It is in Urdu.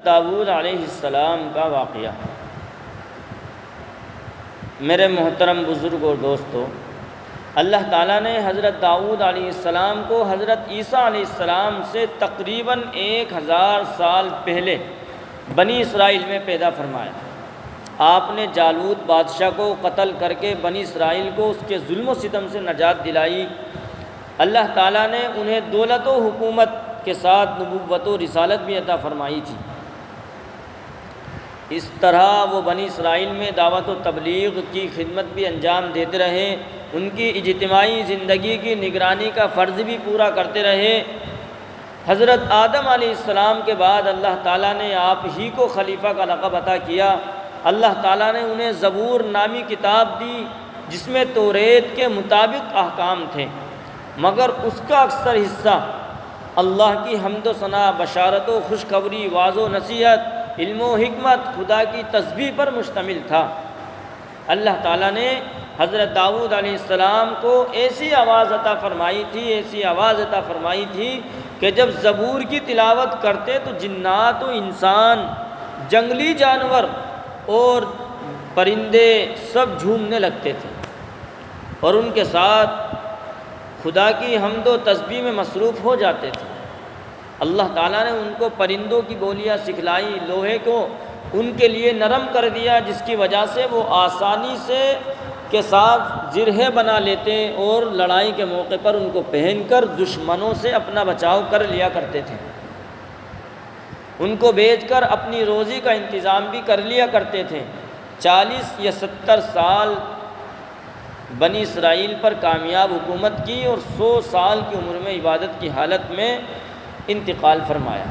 داؤد علیہ السلام کا واقعہ۔ میرے محترم بزرگ اور دوستو، اللہ تعالیٰ نے حضرت داؤد علیہ السلام کو حضرت عیسیٰ علیہ السلام سے تقریباً 1000 سال پہلے بنی اسرائیل میں پیدا فرمایا۔ آپ نے جالوت بادشاہ کو قتل کر کے بنی اسرائیل کو اس کے ظلم و ستم سے نجات دلائی۔ اللہ تعالیٰ نے انہیں دولت و حکومت کے ساتھ نبوت و رسالت بھی عطا فرمائی تھی۔ اس طرح وہ بنی اسرائیل میں دعوت و تبلیغ کی خدمت بھی انجام دیتے رہے، ان کی اجتماعی زندگی کی نگرانی کا فرض بھی پورا کرتے رہے۔ حضرت آدم علیہ السلام کے بعد اللہ تعالیٰ نے آپ ہی کو خلیفہ کا لقب عطا کیا۔ اللہ تعالیٰ نے انہیں زبور نامی کتاب دی جس میں توریت کے مطابق احکام تھے، مگر اس کا اکثر حصہ اللہ کی حمد و ثنا، بشارت و خوشخبری، واعظ و نصیحت، علم و حکمت، خدا کی تسبیح پر مشتمل تھا۔ اللہ تعالیٰ نے حضرت داؤد علیہ السلام کو ایسی آواز عطا فرمائی تھی کہ جب زبور کی تلاوت کرتے تو جنات و انسان، جنگلی جانور اور پرندے سب جھومنے لگتے تھے اور ان کے ساتھ خدا کی حمد و تسبیح میں مصروف ہو جاتے تھے۔ اللہ تعالیٰ نے ان کو پرندوں کی بولیاں سکھلائی، لوہے کو ان کے لیے نرم کر دیا جس کی وجہ سے وہ آسانی سے کے ساتھ زرہیں بنا لیتے اور لڑائی کے موقع پر ان کو پہن کر دشمنوں سے اپنا بچاؤ کر لیا کرتے تھے۔ ان کو بیچ کر اپنی روزی کا انتظام بھی کر لیا کرتے تھے۔ 40 یا 70 سال بنی اسرائیل پر کامیاب حکومت کی اور 100 سال کی عمر میں عبادت کی حالت میں انتقال فرمایا۔